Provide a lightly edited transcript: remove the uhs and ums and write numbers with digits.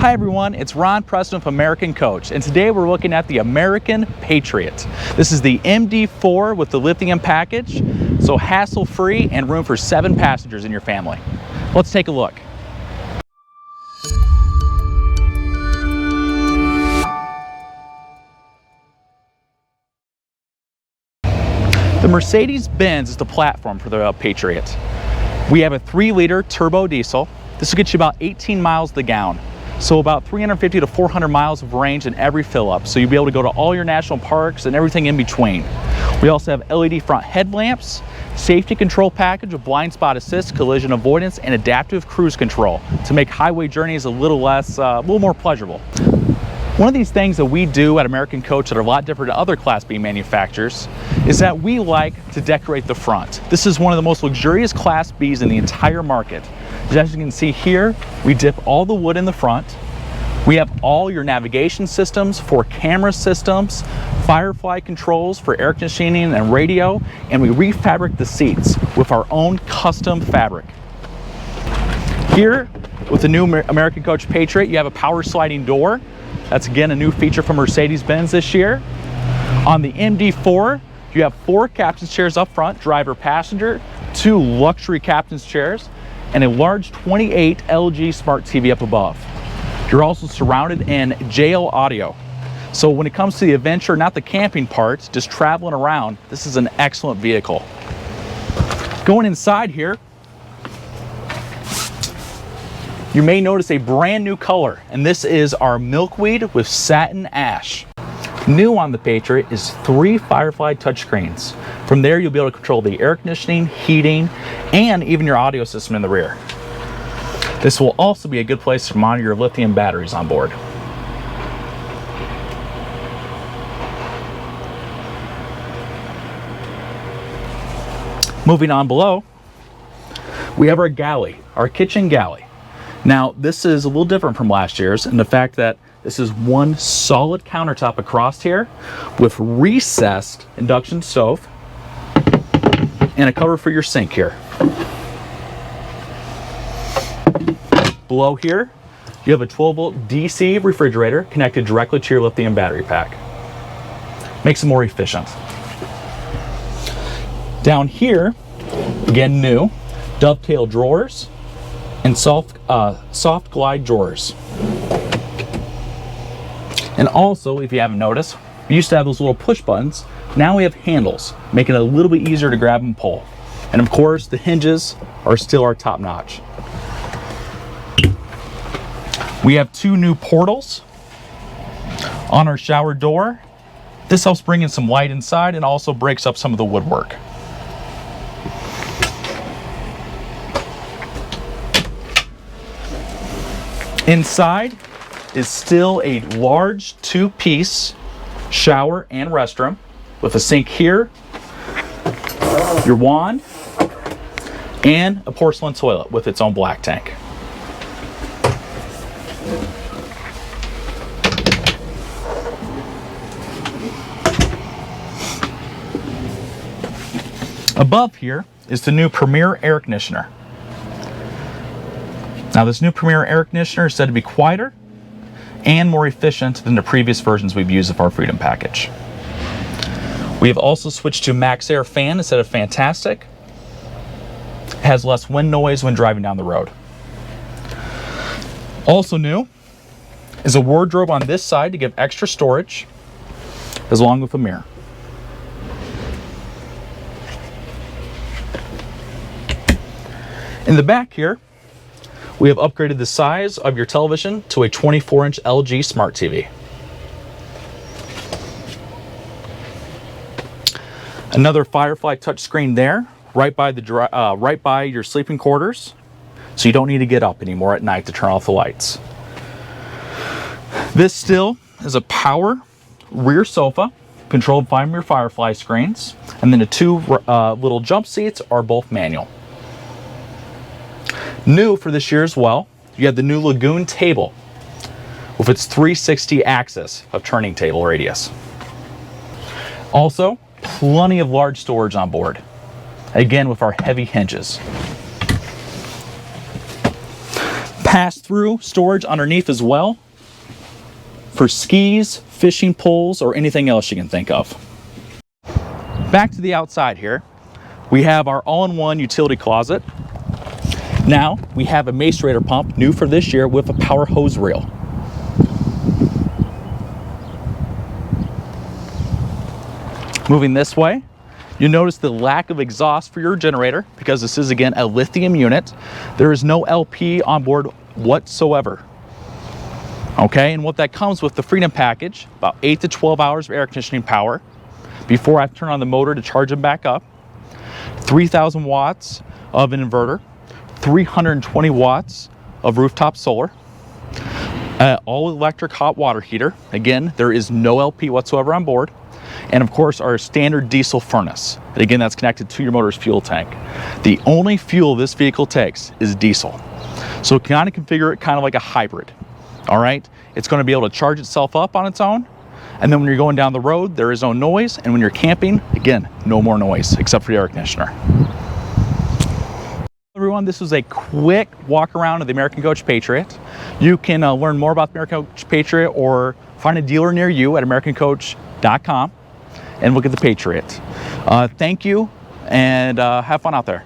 Hi everyone, it's Ron, president of American Coach, and today we're looking at the American Patriot. This is the MD4 with the lithium package, so hassle-free and room for 7 passengers in your family. Let's take a look. The Mercedes-Benz is the platform for the Patriot. We have a 3-liter turbo diesel. This will get you about 18 miles to the gallon. So about 350 to 400 miles of range in every fill-up. So you'll be able to go to all your national parks and everything in between. We also have LED front headlamps, safety control package with blind spot assist, collision avoidance, and adaptive cruise control to make highway journeys a little more pleasurable. One of these things that we do at American Coach that are a lot different to other Class B manufacturers is that we like to decorate the front. This is one of the most luxurious Class Bs in the entire market. As you can see here, we dip all the wood in the front. We have all your navigation systems, 4 camera systems, Firefly controls for air conditioning and radio, and we refabric the seats with our own custom fabric. Here, with the new American Coach Patriot, you have a power sliding door. That's again a new feature from Mercedes-Benz this year. On the MD4, you have 4 captain's chairs up front, driver, passenger, 2 luxury captain's chairs, and a large 28 LG Smart TV up above. You're also surrounded in JL audio. So when it comes to the adventure, not the camping part, just traveling around, this is an excellent vehicle. Going inside here, you may notice a brand new color, and this is our milkweed with satin ash. New on the Patriot is 3 Firefly touchscreens. From there, you'll be able to control the air conditioning, heating, and even your audio system in the rear. This will also be a good place to monitor your lithium batteries on board. Moving on below, we have our galley, our kitchen galley. Now, this is a little different from last year's in the fact that this is one solid countertop across here with recessed induction stove and a cover for your sink here. Below here, you have a 12-volt DC refrigerator connected directly to your lithium battery pack. Makes it more efficient. Down here, again new, dovetail drawers and soft glide drawers. And also, if you haven't noticed, we used to have those little push buttons. Now we have handles, making it a little bit easier to grab and pull. And of course, the hinges are still our top notch. We have 2 new portals on our shower door. This helps bring in some light inside and also breaks up some of the woodwork. Inside is still a large 2-piece shower and restroom with a sink here, your wand, and a porcelain toilet with its own black tank. Above here is the new Premier air conditioner. Now, this new Premier air conditioner is said to be quieter and more efficient than the previous versions we've used of our Freedom package. We have also switched to Max Air fan instead of Fantastic. It has less wind noise when driving down the road. Also new is a wardrobe on this side to give extra storage, as along with a mirror. In the back here, we have upgraded the size of your television to a 24-inch LG Smart TV. Another Firefly touchscreen there, right by your sleeping quarters, so you don't need to get up anymore at night to turn off the lights. This still is a power rear sofa, controlled by your Firefly screens, and then the 2 little jump seats are both manual. New for this year as well, you have the new Lagoon table with its 360 axis of turning table radius. Also, plenty of large storage on board, again with our heavy hinges. pass-through storage underneath as well for skis, fishing poles, or anything else you can think of. Back to the outside here, we have our all-in-one utility closet. Now we have a macerator pump, new for this year, with a power hose reel. Moving this way, you'll notice the lack of exhaust for your generator because this is, again, a lithium unit. There is no LP on board whatsoever. Okay, and what that comes with the Freedom package, about 8 to 12 hours of air conditioning power before I turn on the motor to charge them back up, 3,000 watts of an inverter, 320 watts of rooftop solar, all electric hot water heater. Again, there is no LP whatsoever on board. And of course, our standard diesel furnace. And again, that's connected to your motor's fuel tank. The only fuel this vehicle takes is diesel. So kind of configure it kind of like a hybrid. All right, it's going to be able to charge itself up on its own. And then when you're going down the road, there is no noise. And when you're camping, again, no more noise except for the air conditioner. Everyone, this was a quick walk around of the American Coach Patriot. You can learn more about the American Coach Patriot or find a dealer near you at americancoach.com and look at the Patriot. Thank you, and have fun out there.